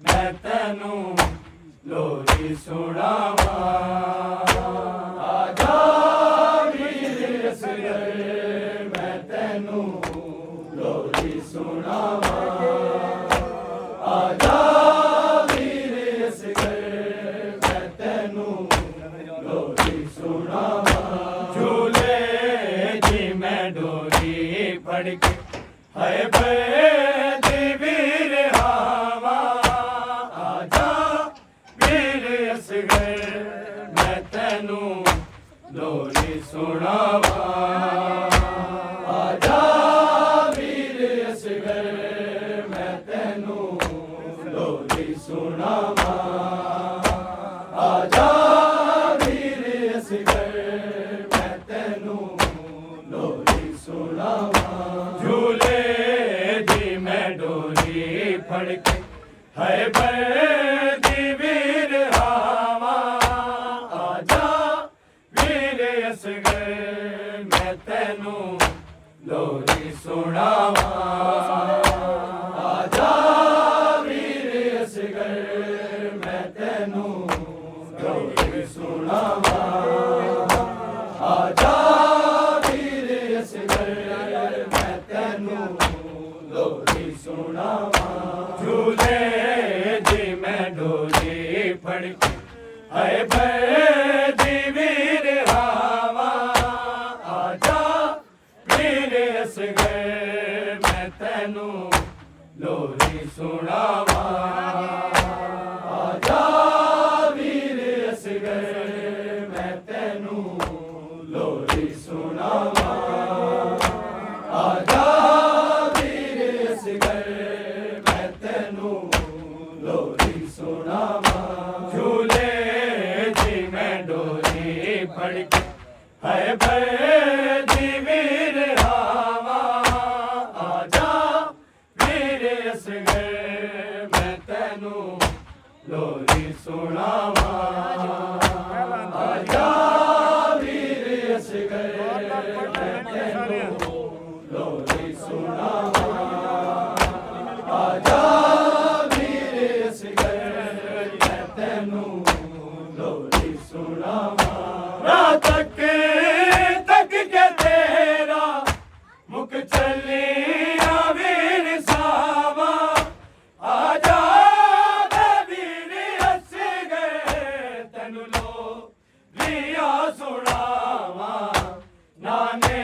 मैं तेनू लोरी सुनावा आजा वीर असगर मैं तेनू लोरी सुनावा आजा वीर असगर मैं तेनू लोरी सुनावा झूले जी मैं डोरी फड़ के हाय बैदी वीर हावा आजा वीर असगर मैं तेनू लोरी सुनावा आजा वीर असगर मैं तेनू लोरी सुनावा आजा वीर असगर मैं तेनू लोरी सुनावा झूले जी मैं डोरी फड़ के हाय बैदी वीर हावा आजा वीर असगर मैं तेनू लोरी सुनावा आजा वीर असगर मैं तेनू लोरी सुनावा आजा वीर असगर मैं तेनू लोरी सुनावा झूले जी मैं डोरी फड़ के हाय बैदी वीर हावा आजा वीर असगर मैं तेनू लोरी सुनावा आजा वीर असगर मैं तेनू लोरी सुनावा आजा वीर असगर मैं तेनू लोरी सुनावा झूले जी मैं डोरी फड़ के हाय बैदी वीर हावा आजा वीर असगर मैं तेनू लोरी सुनावा आजा वीर असगर मैं तेनू लोरी सुनावा आजा वीर असगर मैं तेनू लोरी सुनावा रात तक के तेरा मुख चलिया वीर सावा आजा वीर असगर तेनू लोरिया सुनावा नाने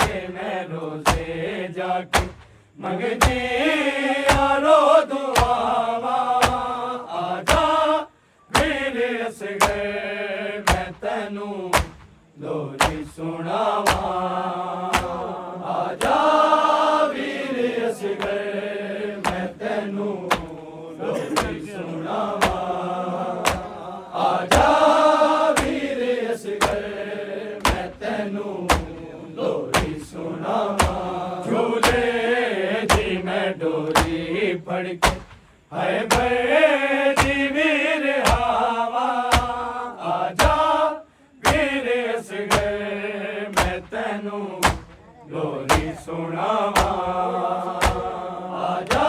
दे मैं रोजे जाके मंगती यारो दुआवा आजा वीर असगर मैं तेनू लोरी सुनावा आजा वीर असगर मैं तेनू लोरी सुनावा आजा वीर असगर मैं तेनू लोरी सुनावा झूले जी मैं डोरी फड़ के हाय बैदी वीर हावा आजा वीर असगर मैं तेनू लोरी सुनावा आजा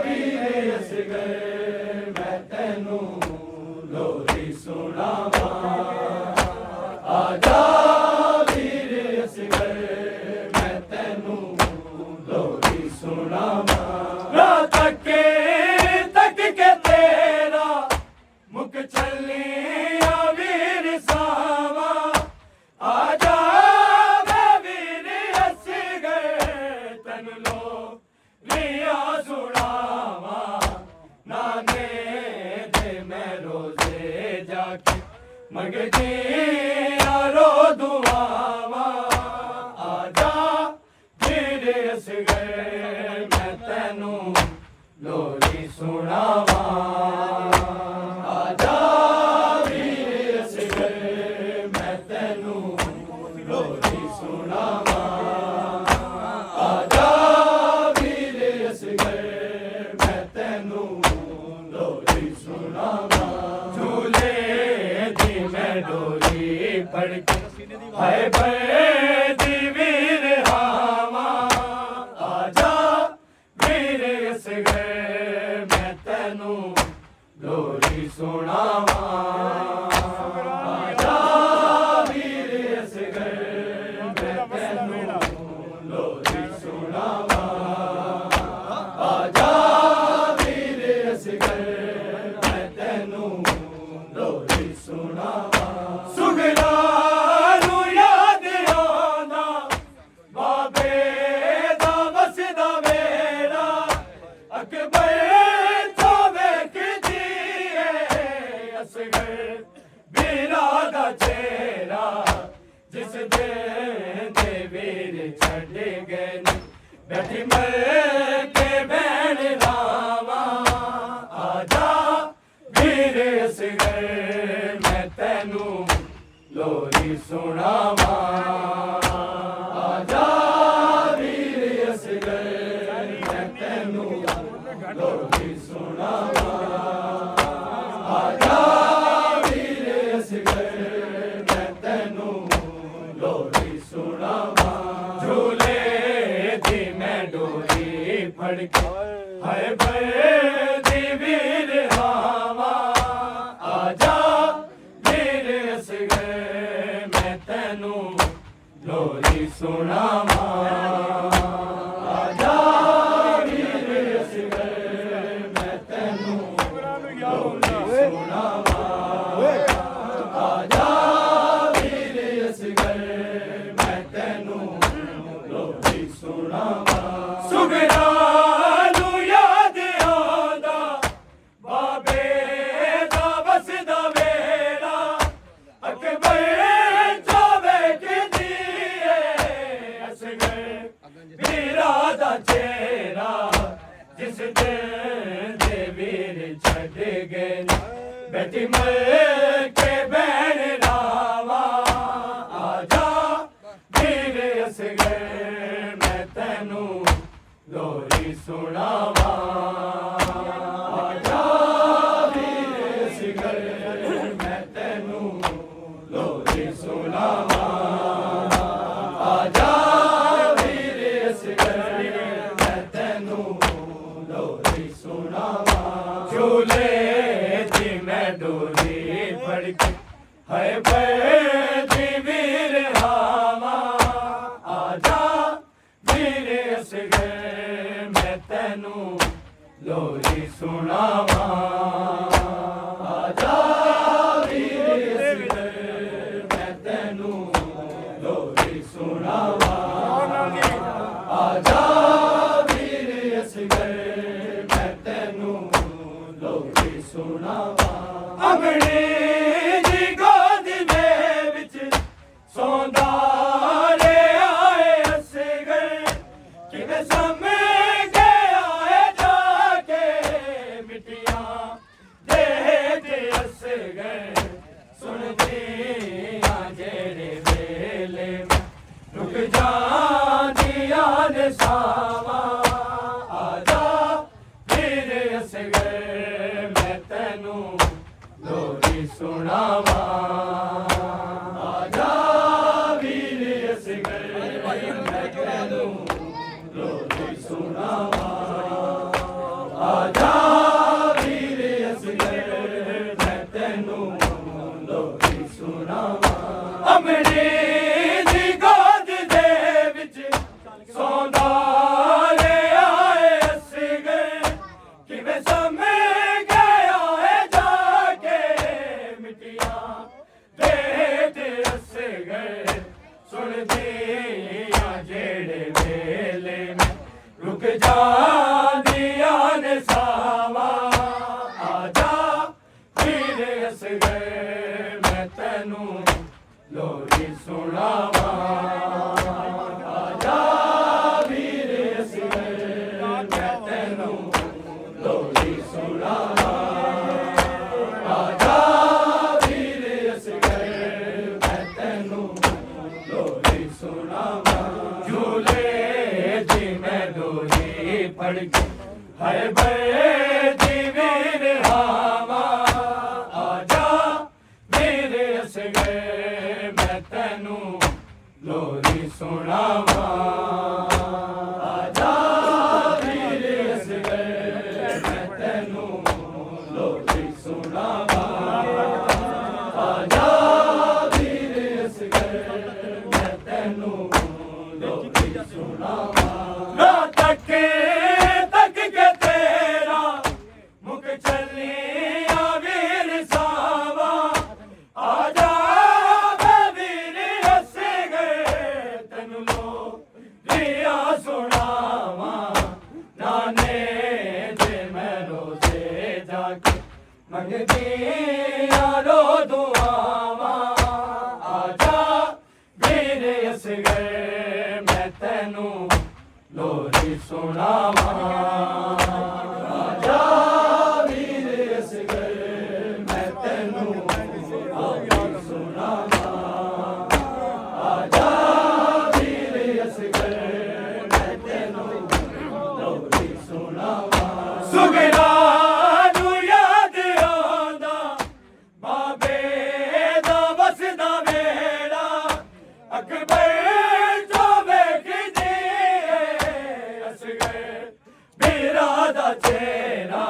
वीर असगर मैं तेनू लोरी सुनावा आजा वीर असगर मैं तेनू लोरी सुनावा रात तक के तेरा मुख चलिया वीर सावा आजा वीर असगर तेनू लोरिया सुनावा नाने दे मैं रोजे जाके मंगती यारो दुआवा आजा वीर असगर मैं तेनू लोरी सुनावा आजा वीर असगर मैं तेनू लोरी सुनावा आजा वीर असगर मैं तेनू लोरी सुनावा झूले जी मैं डोरी फड़ के हाय बैदी वीर हावा आजा वीर असगर मैं तेनू ਤੈਨੂੰ ਲੋਰੀ ਸੁਣਾਵਾਂ ਆਜਾ ਵੀਰ ਅਸਗਰ ਮੈਂ ਤੈਨੂੰ ਲੋਰੀ ਸੁਣਾਵਾਂ ਆਜਾ ਵੀਰ ਅਸਗਰ ਮੈਂ ਤੈਨੂੰ ਲੋਰੀ ਸੁਣਾਵਾਂ ਸੁਗਰਾ ਨੂੰ ਯਾਦ ਆਉਂਦਾ ਬਾਬੇ ਦਾ ਵਸਦਾ ਵੇੜਾ ਅਕਬਰ ਤੋਂ ਵੇਖਦੀ ਏ ਅਸਗਰ ਵੀਰਾ ਦਾ ਚਿਹਰਾ ਜਿਸ ਦੇ ਵੀਰ ਛੱਡ ਗਏ ਨੇ ਬੈਠੀ ਮਰ ਕੇ ਬੈਣ ਲਾਵਾਂ ਆਜਾ ਵੀਰ ਅਸਗਰ ਮੈਂ ਤੈਨੂੰ ਲੋਰੀ ਸੁਣਾਵਾਂ ਆਜਾ ਵੀਰ ਅਸਗਰ ਮੈਂ ਤੈਨੂੰ ਲੋਰੀ ਸੁਣਾਵਾਂ ਆਜਾ ਵੀਰ ਅਸਗਰ ਮੈਂ ਤੈਨੂੰ ਲੋਰੀ ਸੁਣਾਵਾਂ ਝੂਲੇ ਦੀ ਮੈਂ ਡੋਰੀ ਫੜ ਕੇ ਹਾਏ ਬਰਦੀ ਵੀਰ ਹਾਵਾ ਆਜਾ ਵੀਰ ਅਸਗਰ ਮੈਂ ਤੈਨੂੰ ਲੋਰੀ ਸੁਣਾਵਾਂ ਆਜਾ ਵੀਰ ਅਸਗਰ ਮੈਂ ਤੈਨੂੰ ਲੋਰੀ ਸੁਣਾਵਾਂ ਆਜਾ ਵੀਰ ਅਸਗਰ ਮੈਂ ਤੈਨੂੰ ਲੋਰੀ ਸੁਣਾਵਾਂ ਸੁਗਰਾ ਨੂੰ ਯਾਦ ਆਉਂਦਾ ਬਾਬੇ ਦਾ ਵਸਦਾ ਵੇੜਾ ਅਕਬਰ ਤੋਂ ਵੇਖਦੀ ਏ ਅਸਗਰ ਵੀਰਾ ਦਾ ਚਿਹਰਾ ਜਿਸ ਦੇ ਵੀਰ ਛੱਡ ਗਏ ਨੇ ਬੈਠੀ ਮਰ ਕੇ ਬੈਣ ਲਾਵਾਂ ਆਜਾ ਵੀਰ ਅਸਗਰ ਮੈਂ ਤੈਨੂੰ ਲੋਰੀ ਸੁਣਾਵਾਂ ਆਜਾ ਵੀਰ ਅਸਗਰ ਮੈਂ ਤੈਨੂੰ ਲੋਰੀ ਸੁਣਾਵਾਂ ਆਜਾ ਵੀਰ ਅਸਗਰ ਮੈਂ ਤੈਨੂੰ ਲੋਰੀ ਸੁਣਾਵਾਂ ਝੂਲੇ ਦੀ ਮੈਂ ਡੋਰੀ ਫੜ ਕੇ ਹਾਏ ਬਰਦੀ ਵੀਰ ਹਾਵਾ ਆਜਾ ਵੀਰ ਅਸਗਰ ਮੈਂ ਤੈਨੂੰ ਲੋਰੀ ਸੁਣਾਵਾਂ ਆਜਾ ਵੀਰ ਅਸਗਰ ਮੈਂ ਤੈਨੂੰ ਲੋਰੀ ਸੁਣਾਵਾਂ ਆਜਾ ਵੀਰ ਅਸਗਰ ਮੈਂ ਤੈਨੂੰ ਲੋਰੀ ਸੁਣਾਵਾਂ ਅਗੜੀ ਦੀ ਗੋਦ ਦੇ ਵਿੱਚ ਸੌਂਦਾ ਰੇ ਆਏ ਅਸਗਰ ਕਿਵੇਂ ਸਮਝ ਗਿਆ ਏ ਜਾ ਕੇ ਮਿੱਟੀਆਂ ਦੇ ਅਸਗਰ ਸੁਣਦੀ ਆ ਜਿਹੜੇ ਵੇਲੇ ਰੁਕ ਜਾਂਦੀਆਂ ਨੇ ਸਾਵਾਂ ਆਜਾ ਵੀਰ ਅਸਗਰ ਮੈਂ ਤੈਨੂੰ ਲੋਰੀ ਸੁਣਾਵਾਂ ਆਜਾ ਵੀਰ ਅਸਗਰ ਮੈਂ ਤੈਨੂੰ ਲੋਰੀ ਸੁਣਾਵਾਂ ਆਜਾ ਵੀਰ ਅਸਗਰ ਮੈਂ ਤੈਨੂੰ ਲੋਰੀ ਸੁਣਾਵਾਂ ਅਮਰੀ ਦੀ ਗੋਦ ਦੇ ਵਿੱਚ ਸੌਂਦਾ ਰੇ ਆਏ ਅਸਗਰ ਕਿਵੇਂ ਸਮਝ ਗਿਆ ਏ ਜਾ ਕੇ ਮਿੱਟੀਆਂ ਦੇ ਅਸਗਰ ਸੁਣਦੀ ਆ ਜਿਹੜੇ ਵੇਲੇ ਮੈਂ ਰੁਕ ਜਾਂਦੀਆਂ ਨੇ ਸਾਵਾਂ ਆਜਾ ਵੀਰ ਅਸਗਰ ਮੈਂ ਤੈਨੂੰ ਲੋਰੀ ਸੁਣਾਵਾਂ ਆਜਾ ਵੀਰ ਅਸਗਰ ਮੈਂ ਤੈਨੂੰ ਲੋਰੀ ਸੁਣਾਵਾਂ ਆਜਾ ਵੀਰ ਅਸਗਰ ਮੈਂ ਤੈਨੂੰ ਲੋਰੀ ਸੁਣਾਵਾਂ ਝੂਲੇ ਦੀ ਮੈਂ ਡੋਰੀ ਫੜ ਕੇ ਹਾਏ ਬਰਦੀ ਵੀਰ ਹਾਵਾ ਆਜਾ ਵੀਰ ਅਸਗਰ ਮੈਂ ਤੈਨੂੰ ਲੋਰੀ ਸੁਣਾਵਾਂ ਆਜਾ ਵੀਰ ਅਸਗਰ ਮੈਂ ਤੈਨੂੰ ਮੰਗਦੀਆਂ ਰੋ ਦੁਆਵਾਂ ਆਜਾ ਵੀਰ ਅਸਗਰ ਮੈਂ ਤੈਨੂੰ ਲੋਰੀ ਸੁਣਾਵਾਂ ਆਜਾ ਵੀਰ ਅਸਗਰ ਮੈਂ ਤੈਨੂੰ ਲੋਰੀ ਸੁਣਾਵਾਂ ਆਜਾ ਵੀਰ ਅਸਗਰ ਮੈਂ ਤੈਨੂੰ ਲੋਰੀ ਸੁਣਾਵਾਂ ਸੁਗਰਾ ਨੂੰ ਯਾਦ ਆਉਂਦਾ ਬਾਬੇ ਦਾ ਵਸਦਾ ਵੇੜਾ ਅਕਬਰ ਜੋ ਵੇਖਦੀ ਅਸਗਰ ਵੀਰਾ ਦਾ ਚਿਹਰਾ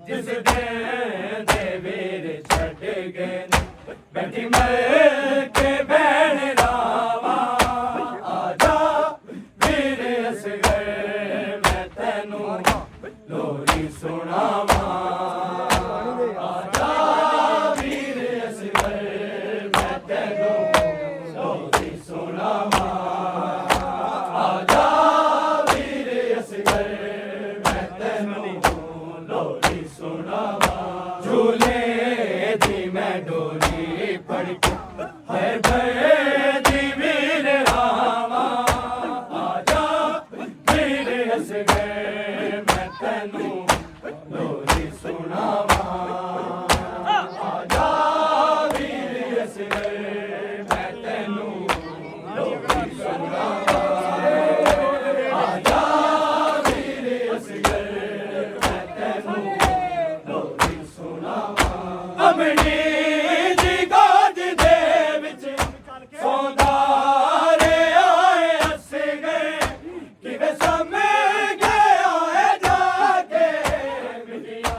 ਜਿਸ ਦਿਨ ਦੇ ਵੀਰ ਛੱਡ ਗਏ ਬੈਠੀ ਮਰ ਕੇ ਬੈਣ ਰਾਵਾ ਆਜਾ ਵੀਰ ਅਸਗਰ ਮੈਂ ਤੈਨੂੰ ਲੋਰੀ ਸੁਣਾਵਾਂ ਆਜਾ ਵੀਰ ਅਸਗਰ ਮੈਂ ਤੈਨੂੰ ਲੋਰੀ ਸੁਣਾਵਾਂ ਆਜਾ ਵੀਰ ਅਸਗਰ ਮੈਂ ਤੈਨੂੰ ਲੋਰੀ ਸੁਣਾਵਾਂ ਝੂਲੇ ਦੀ ਮੈਂ ਡੋਰੀ ਫੜ ਕੇ ਹਰ ਭਰ ਦੀ ਵੀਰ ਰਾਵਾਂ ਆਜਾ ਵੀਰ ਅਸਗਰ ਮੈਂ ਤੈਨੂੰ ਲੋਰੀ ਸੁਣਾਵਾਂ ਆਜਾ ਵੀਰ ਅਸਗਰ ਮੈਂ ਤੈਨੂੰ ਲੋਰੀ ਸੁਣਾਵਾਂ ਆਜਾ ਵੀਰ ਅਸਗਰ ਮੈਂ ਤੈਨੂੰ ਲੋਰੀ ਸੁਣਾਵਾਂ ਅਮਣੀ ਦੀ ਗੋਦ ਦੇ ਵਿੱਚ ਸੌਂਦਾ ਰਿਹਾ ਏ ਅਸਗਰ ਕਿਵੇਂ ਸਮਝ ਗਿਆ ਏ ਜਾ ਕੇ ਮਿਲਿਆ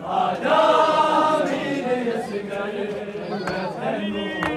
ਆਜਾ ਵੀਰ ਅਸਗਰ ਮੈਂ ਤੈਨੂੰ